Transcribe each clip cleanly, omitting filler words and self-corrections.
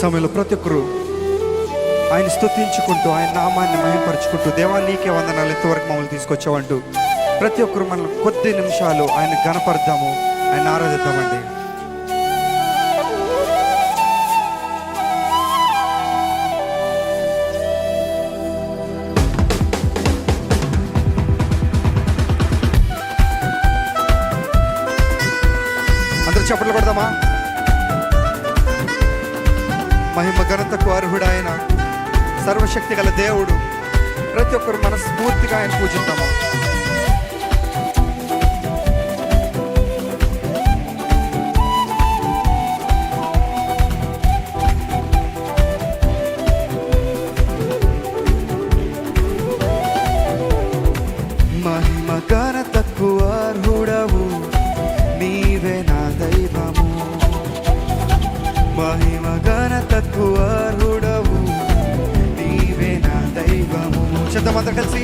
సమయంలో ప్రతి ఒక్కరు ఆయన స్తుతించుకుంటూ ఆయన నామాన్ని మహిమపరుచుకుంటూ దేవా నీకే వందనాలు ఇంతవరకు మమ్మల్ని తీసుకొచ్చావంటూ ప్రతి ఒక్కరు మనం కొద్ది నిమిషాలు ఆయన గణపరుద్దాము, ఆయన ఆరాధిద్దామండి. అందరూ చప్పట్లు కొడదామా? మహిమ ఘనతకు అర్హుడు ఆయన, సర్వశక్తి గల దేవుడు. ప్రతి ఒక్కరు మనస్ఫూర్తిగా ఆయన పూజిద్దాము. మహిమ ఘనతకు అర్హుడవు నీవే నా దైవము, మహిమ ఘనతకు అర్హుడవు నీవే నా దైవము. చెప్తామంతా కలిసి,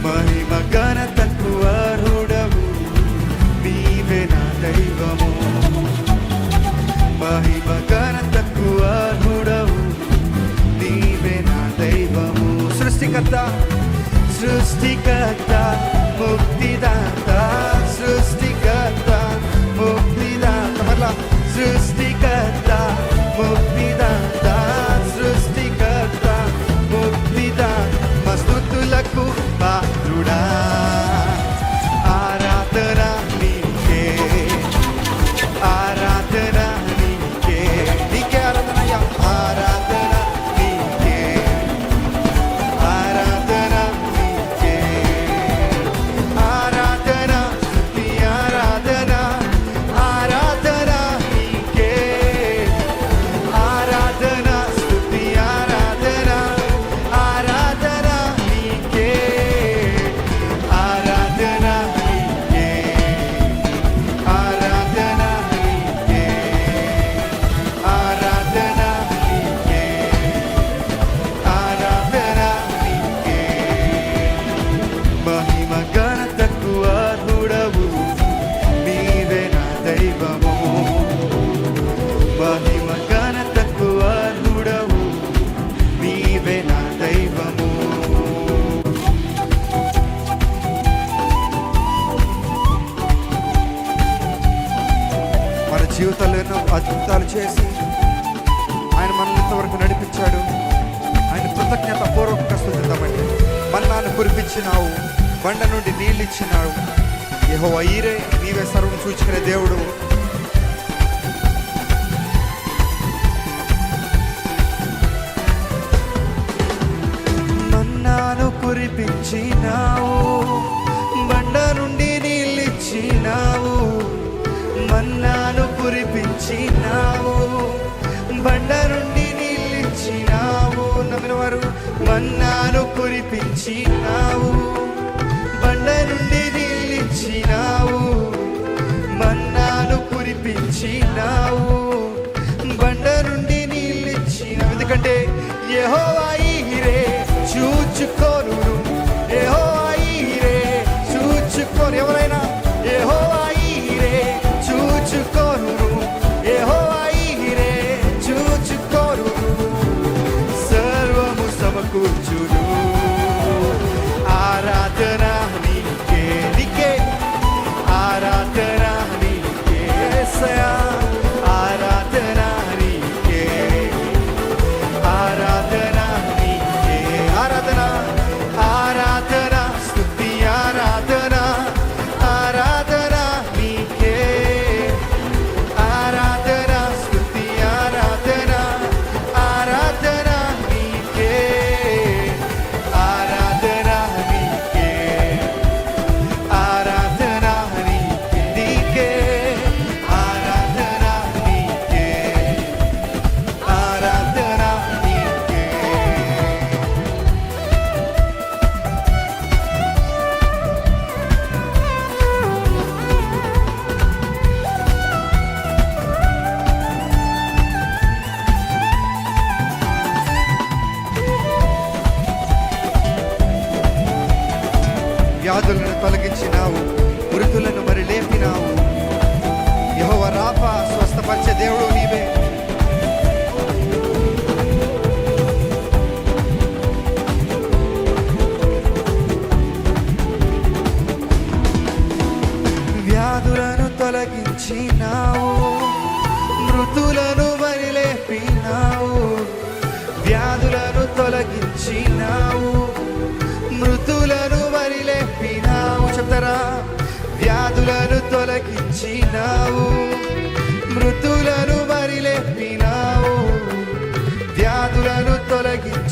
మహిమ ఘనతకు అర్హుడవు నీవే నా దైవము, మహిమ ఘనతకు అర్హుడవు నీవే నా దైవము. సృష్టికర్త సృష్టికర్త ముక్తిదాత, సృష్టికర్త ముక్తిదాత, మరలా సృష్టికర్త ముక్తిదాత, సృష్టికర్త ముక్తిదాత. మస్తుతులకు పాత్రుడా ఆరాధన నీకే, ఆరాధన నీకే, నీకే ఆరాధన, ఆరాధన నీకే, ఆరాధన నీకే, ఆరాధన స్తుతి ఆరాధన, ఆరాధన నీకే, ఆరాధన స్తుతి ఆరాధన, ఆరాధన నీకే, ఆరాధన నీకే, ఆరాధన నీకే, ఆరాధన నీకే, ఆరాధన నీకే. మహిమ ఘనతకు అర్హుడవు నీవే నా దైవము, మహిమ ఘనతకు అర్హుడవు నీవే నా దైవము. మన జీవితాల్లో ఎన్నో అద్భుతాలు చేసి ఆయన మనల్ని ఇంతవరకు నడిపించాడు. ఆయన కృతజ్ఞత పూర్వక స్తుతిద్దామండి. మన్నాను కురిపించినావు, బండ నుండి నీళ్ళు ఇచ్చినావు. యెహోవా ఈరే, నీవే సర్వం చూచుకునే దేవుడు. మన్నాను కురిపించినావు, బండ నుండి నీళ్ళు ఇచ్చినావు, మన్నాను కురిపించినావు, బండ నుండి నీళ్ళు ఇచ్చినావు. నమ్మిన వారు, మన్నాను కురిపించినావు, బండ నుండి నీళ్ళు ఇచ్చినావు, మన్నాను కురిపించినావు, బండ నుండి నీళ్ళు ఇచ్చినావు. ఎందుకంటే యెహోవా ఈరే చూచుకోను, యెహోవా ఈరే చూచుకోను. ఎవరైనా యెహోవా ఈరే చూచుకోను, యెహోవా ఈరే చూచుకోను. సర్వము సమకూర్చును, ఆరాధన నీకే, నీకే ఆరాధన నీకే, యేసయ్యా ఆరాధన నీకే, ఆరాధన నీకే, ఆరాధన, ఆరాధన స్తుతి ఆరాధన, ఆరాధన నీకే, ఆరాధన స్తుతి ఆరాధన, ఆరాధన నీకే, ఆరాధన నీకే, ఆరాధన నీకే, ఆరాధన నీకే, ఆరాధన నీకే. వ్యాధులను తొలగించినావు, మృతులను మరి లేపినావు. యెహోవా రాఫా, స్వస్థపరిచే దేవుడు నీవే.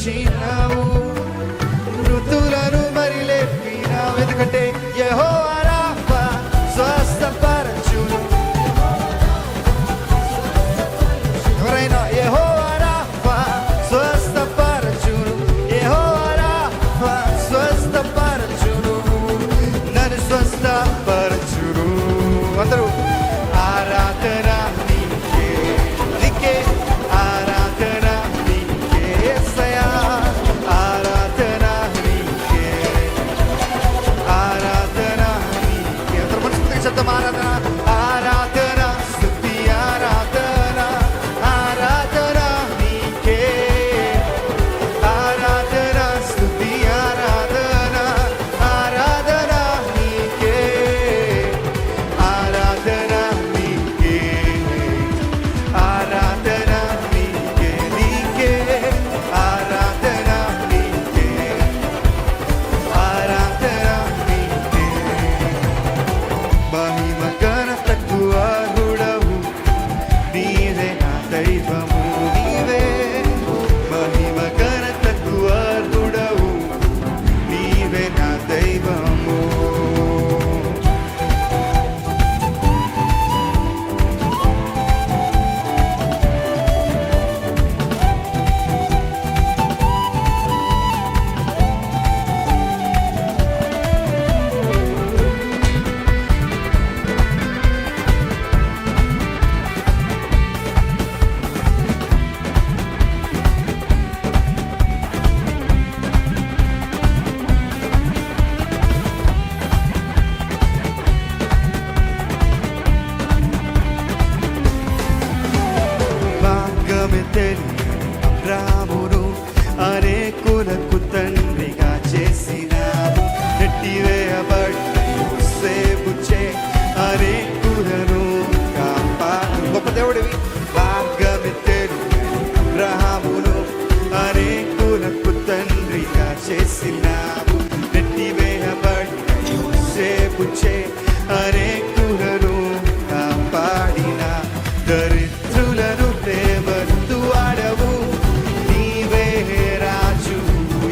బ్రతికించినావు, మృతులను మరి లేపినావు. ఎందుకంటే యెహోవా రాఫా స్వస్థపరచును. ఎవరైనా యెహోవా రాఫా స్వస్థపరచును, యెహోవా రాఫా స్వస్థపరచును, నన్ను స్వస్థపరచును. అందరూ ఆరాధన నీకే, నీకే ఆరాధన నీకే యేసయ్యా, ఆరాధన నీకే, ఆరాధన నీకే. అందరూ మనస్ఫూర్తిగా చెప్తాం ఆరాధన, ఆరాధన స్తుతి ఆరాధన, ఆరాధన నీకే, ఆరాధన స్తుతి ఆరాధన, ఆరాధన నీకే, ఆరాధన నీకే, ఆరాధన నీకే, నీకే ఆరాధన నీకే, ఆరాధన నీకే. మహిమ ఘనతకు అర్హుడవు, నీవే నా దైవము, నీవే మహిమ ఘనతకు అర్హుడవు, నీవే నా దైవము. భాగ్యమే తెలియని అబ్రాహామును అనేకులకు తండ్రిగా చేసినావు, నెట్టివేయబడిన యోసేపుచే అనేకులను కాపాడు. గొప్ప దేవుడివి. భాగ్యమే తెలియని అబ్రాహామును అనేకులకు తండ్రిగా చేసినావు, నెట్టివేయబడిన యోసేపుచే అనేకులను కాపాడిన దరిద్రులను లేవనెత్తు వాడవు, నీవే రాజు.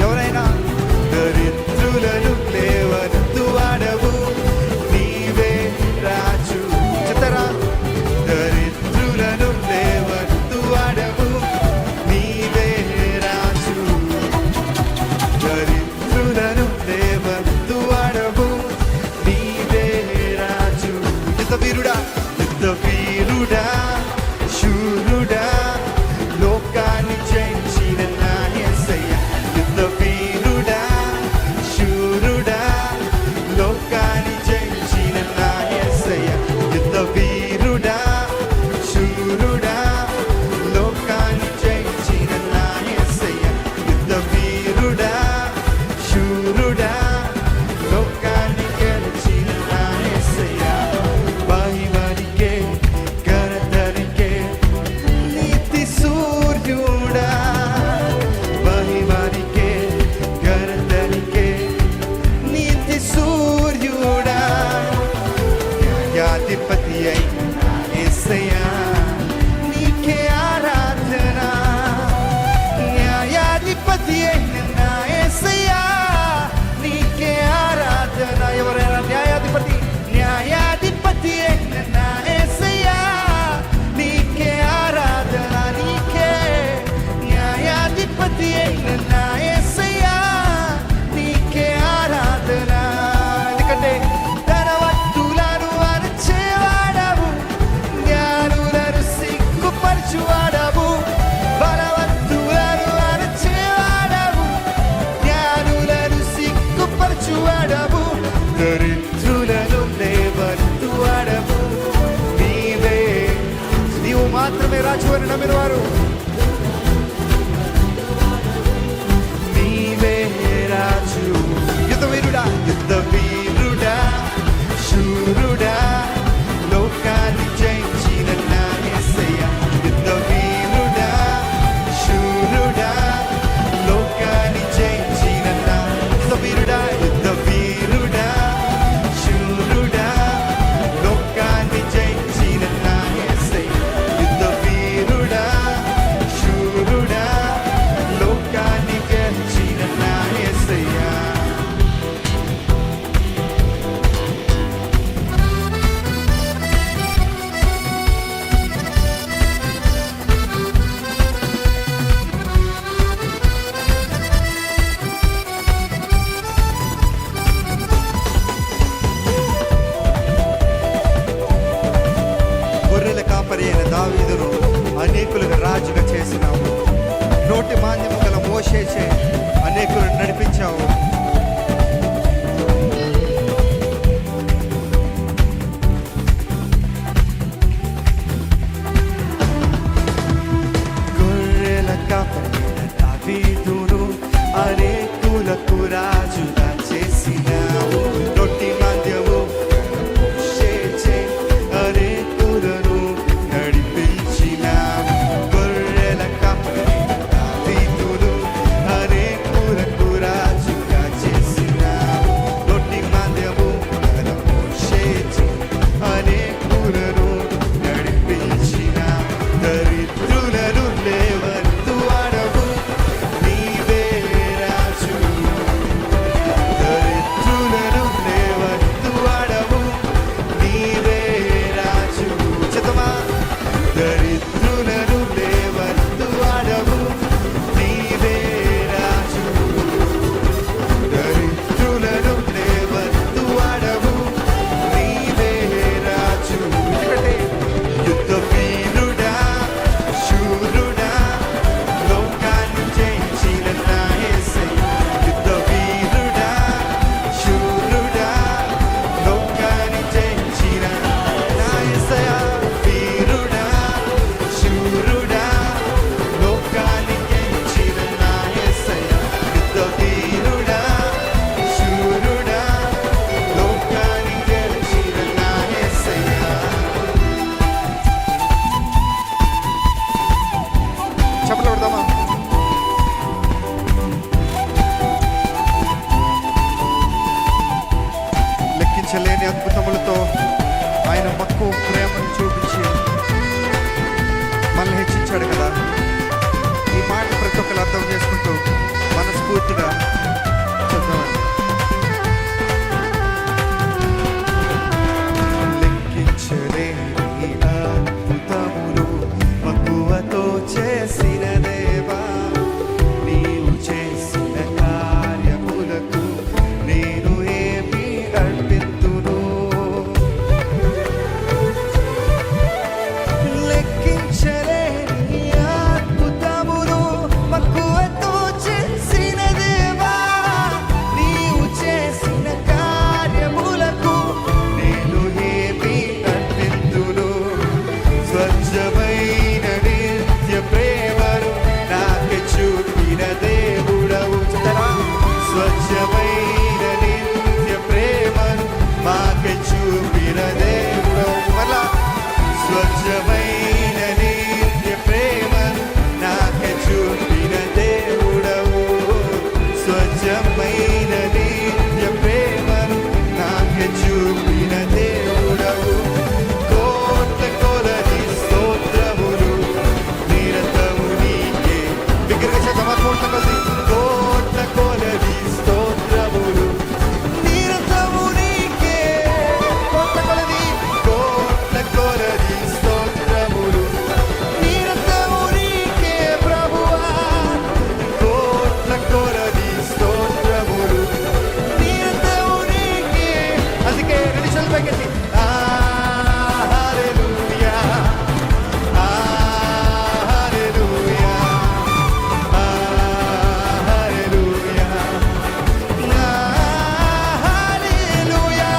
ఎవరైనా దరిద్రులను లేవనెత్తు వాడవు, నీవే రాజు. చెప్తారా? దరిద్రులను లేవనెత్తు వాడవు, నీవే రాజు. దరిద్రులను లేవనెత్తు వాడవు, నీవే రాజు. యుద్ధ వీరుడా, యుద్ధ వీరుడా, శూరుడా, లోకాన్ని జయించిన నా యేసయ్యా. యుద్ధ వీరుడా, శూరుడా, లోకాన్ని జయించిన నా యేసయ్యా. యుద్ధ వీరుడా, శూరుడా, లోకాన్ని జయించిన నా యేసయ్యా. యుద్ధ వీరుడా, శూరుడా, లోకాన్ని గెలిచిన నా యేసయ్యా. మహిమనికే, ఘనతనికే, నీతి సూర్యుడా, మహిమనికే, ఘనతనికే, నీతి సూర్యుడా, న్యాయాధిపతి అయిన నా యేసయ్యా, నీకే ఆరాధన. న్యాయాధిపతి అయిన నా యేసయ్యా, నీకే ఆరాధన. ఎవరైనా న్యాయాధిపతి, న్యాయాధిపతి అయిన నా యేసయ్యా, నీకే ఆరాధన, నీకే న్యాయాధిపతి అయిన నా యేసయ్యా, నీకే ఆరాధన. ఎందుకంటే ధనవంతులను అణచేవాడవు, జ్ఞానులను సిగ్గుపరచువాడవు, బలవంతులను అణచేవాడవు, జ్ఞానులను సిగ్గుపరచువాడవు, దరిద్రులను లేవనెత్తువాడవు, నీవే. నీవు మాత్రమే రాజు అని నమ్మిన వారు నీవే రాజు. యుద్ధ వీరుడా, యుద్ధ వీరుడా, శూరుడా, లోకాన్ని జయించిన నా యేసయ్యా. యుద్ధ వీరుడా, శూరుడా, లోకాన్ని జయించిన నా యుద్ధ వీరుడా, యుద్ధ వీరుడా, శూరుడా, లోకాన్ని జయించిన నా యేసయ్యా. యుద్ధ వీరుడా, లెక్కలేని అద్భుతములతో ఆయన మక్కువ ప్రేమను చూపించి మనల్ని హెచ్చించాడు కదా. ఈ మాట ప్రతి ఒక్కరు అర్థం చేసుకుంటూ మనస్ఫూర్తిగా చదవండి. లెక్కించలేని అద్భుతములు మక్కువతో చేసిన దేవా, నీవు చేసిన కార్యములకు నేను ఏమి అర్పింతును. లెక్కించలేని అద్భుతములు మక్కువతో చేసిన దేవా, నీవు చేసిన కార్యములకు నేను ఏమి అర్పింతును. స్వచ్ఛమైన నిత్య ప్రేమను నాకే చూపిన దేవుడవు. స్వచ్ఛమైన నిత్య ప్రేమను మాకే చూపిన దేవుడవు. మళ్ళా స్వచ్ఛమైన నిత్య ప్రేమను నాకే చూపిన దేవుడవు. స్వచ్ఛమైన నిత్య ప్రేమను నాకే చూపిన దేవుడవు. కోట్ల కొలది స్తోత్రములు నిరతము నీకే. దగ్గరగా చేద్దామా? కోట్ల కొలది, కోట్ల కొలది స్తోత్రములు నిరతము నీకే. కోట్ల కొలది, కోట్ల కొలది స్తోత్రములు నిరతము నీకే ప్రభువా. కోట్ల కొలది స్తోత్రములు నిరతము నీకే. అందుకే రెండు చేతులు పైకెత్తి హల్లెలూయా, హల్లెలూయా, హల్లెలూయా, హల్లెలూయా, హల్లెలూయా,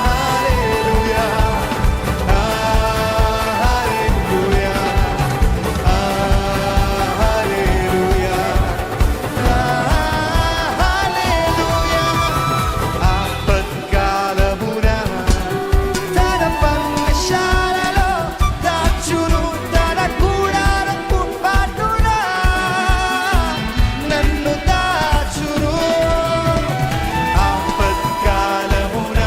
హల్లెలూయా, హల్లెలూయా, హల్లెలూయా. ఆపత్కాలమున తన పర్ణశాలలో దాచును, తన కూడారపు పాటున నన్ను దాచును. ఆపత్కాలమున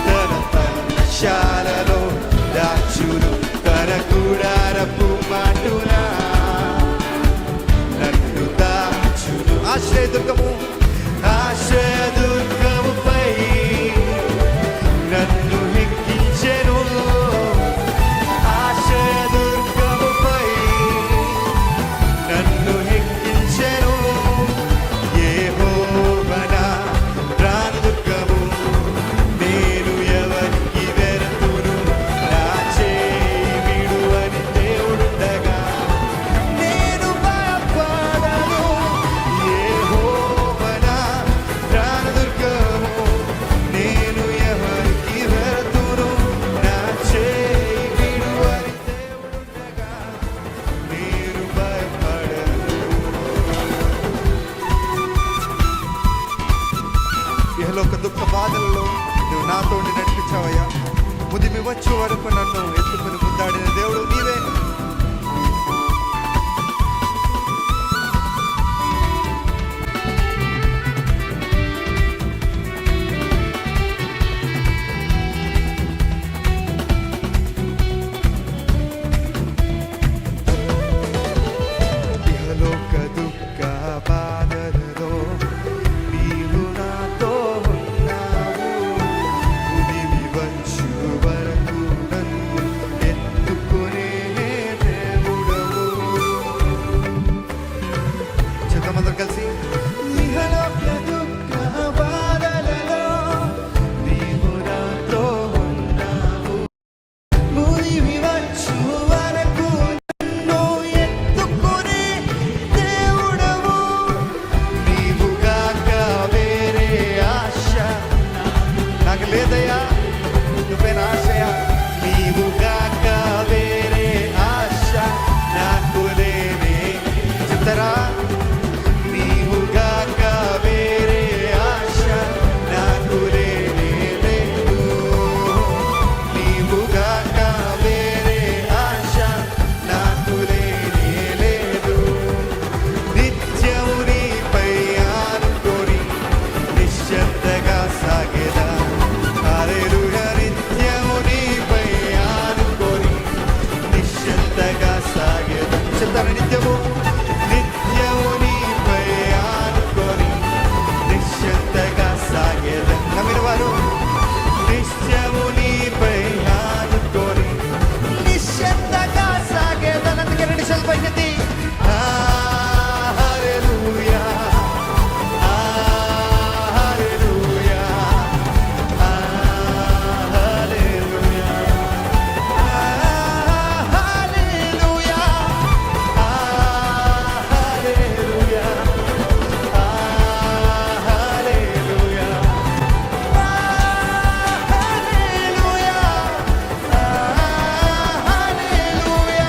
తన పర్ణశాలలో దాచును, తన కూడారపు మాటున నన్ను దాచును. ఆశ్రయదుర్గము, ఆశ్రయదుర్గముపై నన్ను ఎక్కించెను. ఆశ్రయదుర్గముపై నన్ను ఎక్కించెను. యెహోవా నా ప్రాణదుర్గము, నేను ఎవరికి వెరతును. నా చేయి విడువని దేవుడుండగా నేను భయపడను. యెహోవా నా ప్రాణదుర్గము, నేను ఎవరికి వెరతును. నా చేయి విడువని దేవుడుండగా నేను భయపడను. ఇహలోక దుఃఖ బాధలలో నువ్వు నాతో నడిపించావయ్యా. ముదిమి వచ్చే వరకు నన్ను ఎత్తుకుని ముద్దాడిన దేవుడు నీవే. ఇహలోక దుఃఖ బాధలలో నీవు నాతో ఉన్నావు. ముదిమి వచ్చు వరకు నన్ను ఎత్తుకునే దేవుడవు. చేద్దామందరూ కలిసి. ఇహలోక దుఃఖ బాధలలో నీవు నాతో ఉన్నావు. ముదిమి వచ్చు వరకు నన్ను ఎత్తుకునే దేవుడవు. నీవుగాక వేరే ఆశ నాకు లేదయ్యా, నువ్వేనా ఆశయా. నీవుగాక వేరే ఆశ నాకు లేనే. చెప్తారా? నీవుగాక వేరే ఆశ నాకు లేనే లేదు. నీవుగాక వేరే ఆశ నాకు లేనే లేదు. నిత్యము నీపై ఆనుకొని నిశ్శబ్దగా చెప్తాను. నిత్యము నిత్యము నీపై ఆనుకొని నిశ్చింతగా సాగేదను. నమ్మిన వారు నిత్యము నీపై ఆనుకొని నిశ్చింతగా సాగేదను. అందుకే రెండు చేతులు పైకెత్తి హల్లెలూయా, హల్లెలూయా, హల్లెలూయా, హల్లెలూయా, హల్లెలూయా, హల్లెలూయా, హల్లెలూయా.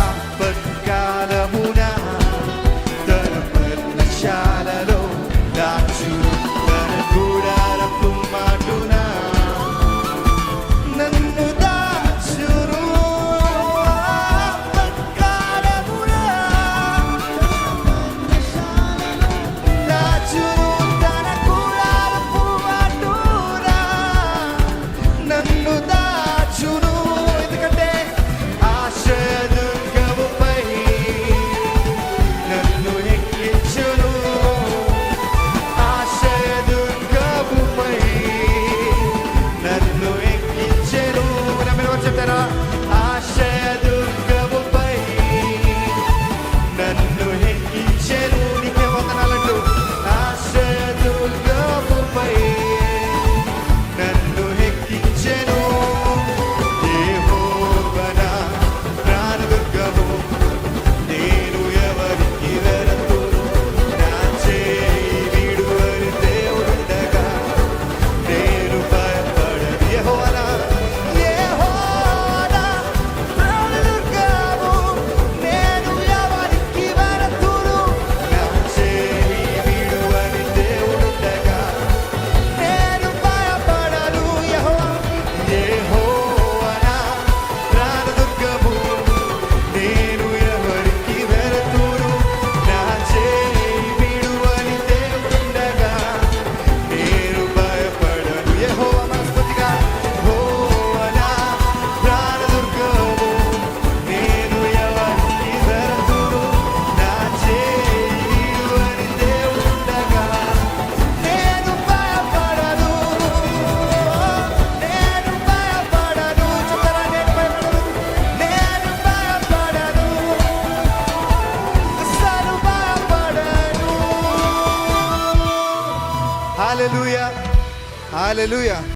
ఆపత్కాలమున తన పర్ణశాలలో దాచును, తన గుడారపు మాటున నన్ను దాచును. ఆపత్కాలమున దాచును, తన గుడారపు మాటున నన్ను దాచును. ఎందుకంటే ఆశ్రయదుర్గముపై నన్ను ఎక్కించును. ఆశ్రయదుర్గముపై నన్ను ఎక్కించెను. నమ్మిన వారు చెప్తారా? ఆశ్రయదుర్గముపై నన్ను ఎక్కించెను. నీకే వందనాలంటూ ఆశ్రయదుర్గముపై నన్ను ఎక్కించెను. యెహోవా నా ప్రాణదుర్గము, నేను ఎవరికి వెరతును. నా చేయి విడువని దేవుడుండగా నేను భయపడను. యెహోవా నా ప్రాణదుర్గము, నేను ఎవరికి వెరతును. నా చేయి విడువని దేవుడుండగా నేను భయపడను. యెహోవా నా ప్రాణదుర్గము, నేను ఎవరికి వెరతును. నా చేయి విడువని దేవుడుండగా నేను భయపడను. యెహోవా మనస్ఫూర్తిగా యెహోవా నా ప్రాణదుర్గము, నేను ఎవరికి వెరతును. నా చేయి విడువని దేవుడుండగా నేను భయపడను. నేను భయపడను. చెప్తారా? నేను భయపడను. నేను భయపడను. అస్సలు భయపడను. హల్లెలూయా, హల్లెలూయా.